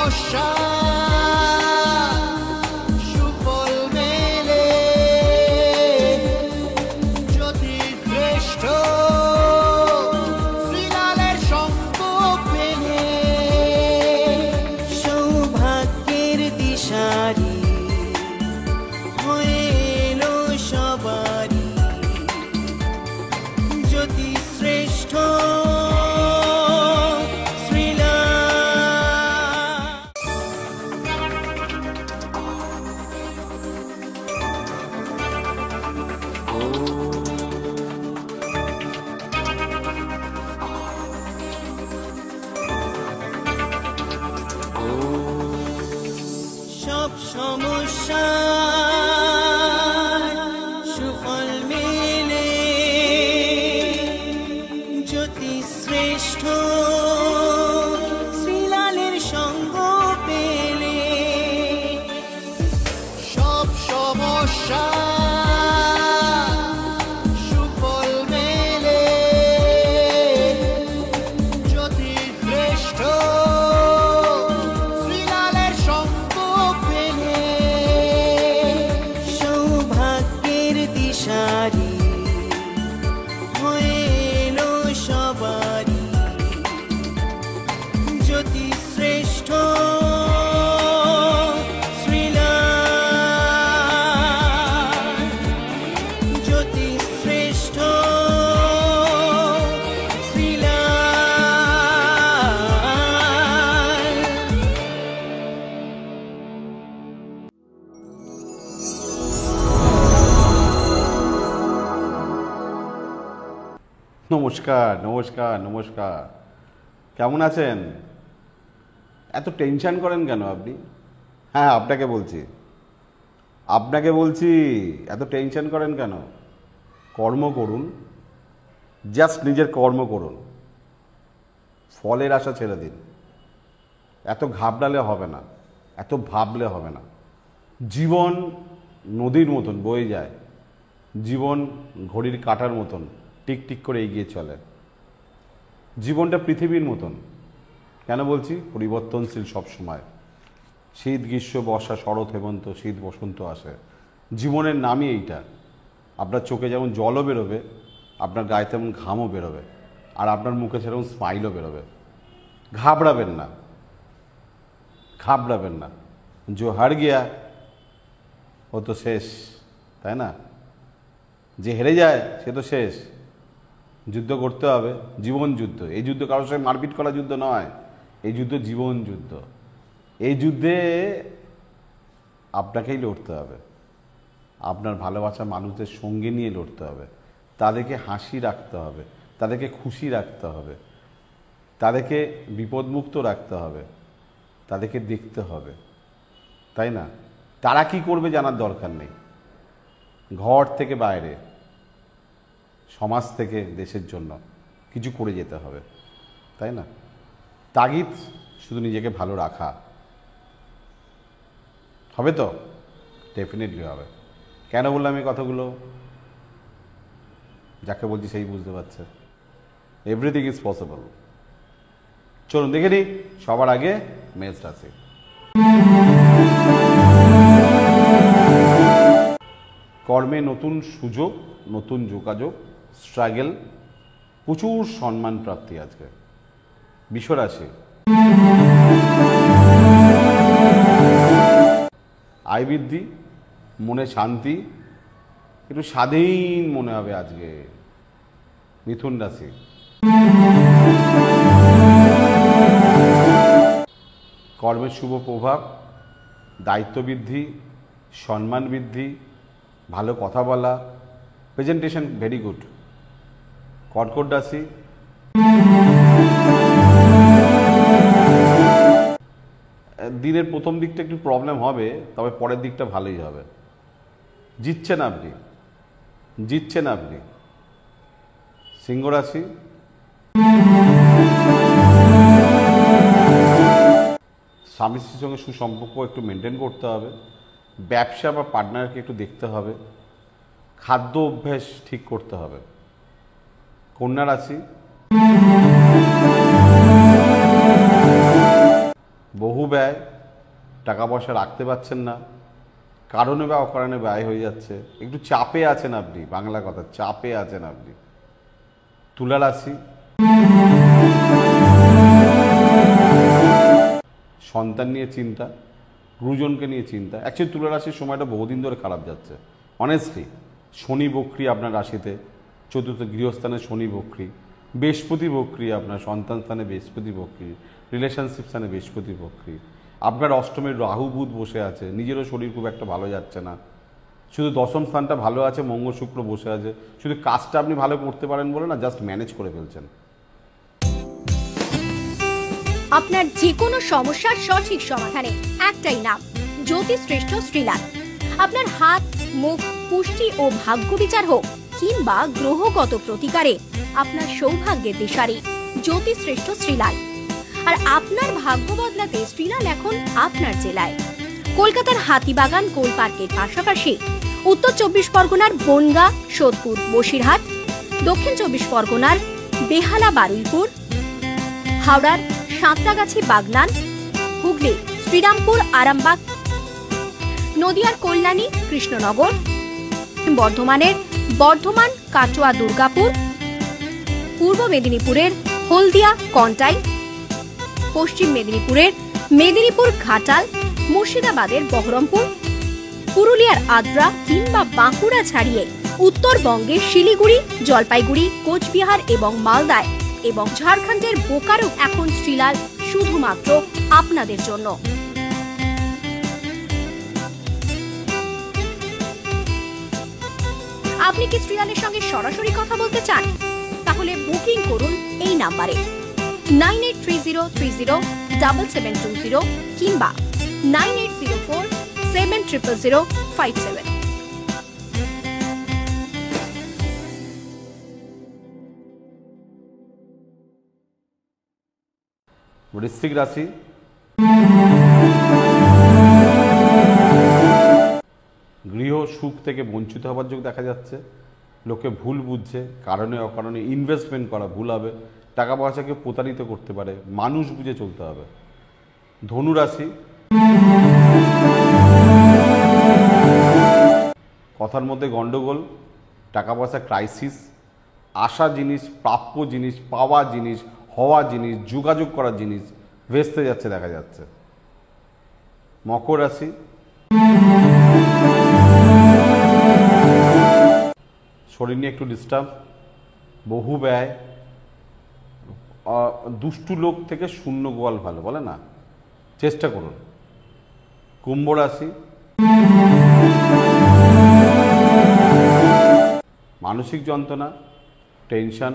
সমস্যা সুফল মেলে জ্যোতি শ্রেষ্ঠ শ্রীলালের সঙ্গ পেলে সৌভাগ্যের দিশারি হয়ে এলো সবারই জ্যোতি শ্রেষ্ঠ সব সমস্যা সুফল মেলে জ্যোতি শ্রেষ্ঠ শ্রীলালের সঙ্গ পেলে সব সমস্যা সুফল মেলে জ্যোতি শ্রেষ্ঠ শ্রীলালের সঙ্গ পেলে সৌভাগ্যের দিশারি হয়ে এলো সবারই জ্যোতি শ্রেষ্ঠ শ্রীলাল জ্যোতি শ্রেষ্ঠ শ্রীলাল। নমস্কার নমস্কার নমস্কার, কেমন আছেন? এত টেনশন করেন কেন আপনি? হ্যাঁ, আপনাকে বলছি এত টেনশন করেন কেন? কর্ম করুন, জাস্ট নিজের কর্ম করুন, ফলের আশা ছেড়ে দিন। এত ঘাবড়ালে হবে না, এত ভাবলে হবে না। জীবন নদীর মতন বয়ে যায়, জীবন ঘড়ির কাঁটার মতন টিকটিক করে এগিয়ে চলে। জীবনটা পৃথিবীর মতন। কেন বলছি? পরিবর্তনশীল সব সময়। শীত গ্রীষ্ম বর্ষা শরৎ হেমন্ত শীত বসন্ত আসে। জীবনের নামই এইটা। আপনার চোখে যেমন জলও বেরোবে, আপনার গায়ে তেমন ঘামও বেরোবে, আর আপনার মুখে সেরকম স্মাইলও বেরোবে। ঘাবড়াবেন না, ঘাবড়াবেন না। যে হার গিয়া ও তো শেষ, তাই না? যে হেরে যায় সে তো শেষ। যুদ্ধ করতে হবে, জীবন যুদ্ধ। এই যুদ্ধ কারোর সঙ্গে মারপিট করা যুদ্ধ নয়, এই যুদ্ধ জীবন যুদ্ধ। এই যুদ্ধে আপনাকেই লড়তে হবে, আপনার ভালোবাসা মানুষদের সঙ্গে নিয়ে লড়তে হবে। তাদেরকে হাসি রাখতে হবে, তাদেরকে খুশি রাখতে হবে, তাদেরকে বিপদমুক্ত রাখতে হবে, তাদেরকে দেখতে হবে, তাই না? তারা কি করবে জানার দরকার নেই। ঘর থেকে বাইরে, সমাজ থেকে দেশের জন্য কিছু করে যেতে হবে, তাই না? তাগিদ শুধু নিজেকে ভালো রাখা। হবে তো? ডেফিনেটলি হবে। কেন বললাম এই কথাগুলো? যাকে বলছি সেই বুঝতে পারছে। Everything is possible. চলুন দেখে নিই সবার আগে মেষ রাশি। কর্মে নতুন সুযোগ, নতুন যোগাযোগ, স্ট্রাগল, প্রচুর সম্মান প্রাপ্তি আজকে। বৃষ রাশি। আয় বৃদ্ধি, মনে শান্তি, একটু স্বাধীন মনে হবে আজকে। মিথুন রাশি। কর্মের শুভ প্রভাব, দায়িত্ব বৃদ্ধি, সম্মান বৃদ্ধি, ভালো কথা বলা, প্রেজেন্টেশন ভেরি গুড। কর্কট রাশি। দিনের প্রথম দিকটা একটু প্রবলেম হবে, তবে পরের দিকটা ভালোই হবে। জিতছেন আপনি। সিংহ রাশি। স্বামী স্ত্রীর সঙ্গে সুসম্পর্ক একটু মেনটেন করতে হবে। ব্যবসা বা পার্টনারকে একটু দেখতে হবে। খাদ্য অভ্যাস ঠিক করতে হবে। কন্যা রাশি। বহু ব্যয়, টাকা পয়সা রাখতে পারছেন না, কারণে বা অকারণে ব্যয় হয়ে যাচ্ছে, একটু চাপে আছেন আপনি, বাংলা কথা চাপে আছেন আপনি। তুলা রাশি, সন্তান নিয়ে চিন্তা, গুরুজনকে নিয়ে চিন্তা। অ্যাকচুয়ালি তুলা রাশির সময়টা বহুদিন ধরে খারাপ যাচ্ছে অনেস্টলি। শনি বক্রী আপনার রাশিতে, চতুর্থ গৃহস্থানে শনি বক্রী, বৃহস্পতি বক্রী আপনার সন্তান স্থানে, বৃহস্পতি বক্রী রিলেশনশিপ স্থানে, বৃহস্পতি বক্রী। আপনার অষ্টমের রাহু বুধ বসে আছে, নিজেরও শরীর খুব একটা ভালো যাচ্ছে না। শুধু দশম স্থানটা ভালো আছে, মঙ্গল শুক্র বসে আছে, শুধু কাজটা আপনি ভালো করতে পারেন বলে না, জাস্ট ম্যানেজ করে ফেলছেন। আপনার যে কোনো সমস্যার সঠিক সমাধানে একটাই নাম, জ্যোতিষশ্রেষ্ঠ শ্রীলাল। আপনার হাত, মুখ, পুষ্টি ও ভাগ্য বিচার হোক কিংবা গ্রহগত প্রতিকারে আপনার সৌভাগ্যের দিশারি জ্যোতিষশ্রেষ্ঠ শ্রীলাল। আর আপনার ভাগ্য বদলাতে শ্রীলাল এখন আপনার জেলায়। কলকাতার হাতিবাগান কোল পার্কের পাশাপাশি উত্তর 24 পরগনার বনগাঁ, সোদপুর, বসিরহাট, দক্ষিণ 24 পরগনার বেহালা, বারুইপুর, হাওড়ার সাঁতরাগাছি, বাগনান, হুগলি শ্রীরামপুর, আরামবাগ, নদিয়ার কল্যাণী, কৃষ্ণনগর, বর্ধমানের বর্ধমান, কাটোয়া, দুর্গাপুর, পূর্ব মেদিনীপুরের হলদিয়া, কন্টাই, পশ্চিম মেদিনীপুরের মেদিনীপুর, ঘাটাল, মুর্শিদাবাদের বহরমপুর, পুরুলিয়ার আদ্রা কিংবা বাঁকুড়া ছাড়িয়ে উত্তরবঙ্গের শিলিগুড়ি, জলপাইগুড়ি, কোচবিহার এবং মালদায় এবং ঝাড়খণ্ডের বোকারো এখন শ্রীলাল শুধুমাত্র আপনাদের জন্য। আপনি কি শ্রীলালের সঙ্গে সরাসরি কথা বলতে চান? তাহলে বুকিং করুন এই নাম্বারে 9830307720 কিংবা 9804700057। বৃশ্চিক রাশি, গৃহ সুখ থেকে বঞ্চিত হবার যোগ দেখা যাচ্ছে। লোকে ভুল বুঝছে, কারণে অকারণে ইনভেস্টমেন্ট করা ভুল হবে, টাকা পয়সাকে প্রতারিত করতে পারে, মানুষ বুঝে চলতে হবে। ধনু রাশি, কথার মধ্যে গন্ডগোল, টাকা পয়সা ক্রাইসিস, আশা জিনিস, প্রাপ্য জিনিস, পাওয়া জিনিস, হওয়া জিনিস, যোগাযোগ করার জিনিস ভেস্তে যাচ্ছে দেখা যাচ্ছে। মকর রাশি, শরীর নিয়ে একটু ডিস্টার্ব, বহু ব্যয়, দুষ্টু লোক থেকে শূন্য গোয়াল ভালো বলে না, চেষ্টা করুন। কুম্ভ রাশি, মানসিক যন্ত্রণা, টেনশন,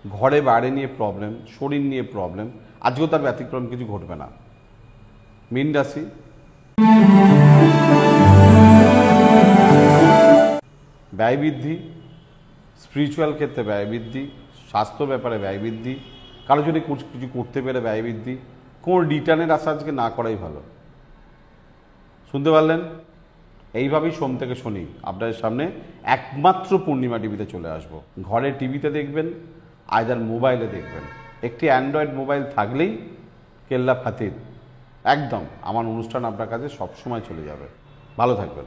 ঘরে বাইরে নিয়ে প্রবলেম, শরীর নিয়ে প্রবলেম, আজকেও তার ব্যতিক্রম কিছু ঘটবে না। মীন রাশি, ব্যয় বৃদ্ধি, স্পিরিচুয়াল ক্ষেত্রে ব্যয় বৃদ্ধি, স্বাস্থ্য ব্যাপারে ব্যয় বৃদ্ধি, কারো যদি কিছু করতে পেরে ব্যয় বৃদ্ধি, কোন রিটার্নের আশা আজকে না করাই ভালো। শুনতে পারলেন? এইভাবেই সোম থেকে শনি আপনাদের সামনে একমাত্র পূর্ণিমা টিভিতে চলে আসবো। ঘরে টিভিতে দেখবেন, আইদার মোবাইলে দেখবেন, একটি অ্যান্ড্রয়েড মোবাইল থাকলেই কেল্লা ফাতির, একদম আমার অনুষ্ঠান আপনার কাছে সবসময় চলে যাবে। ভালো থাকবেন।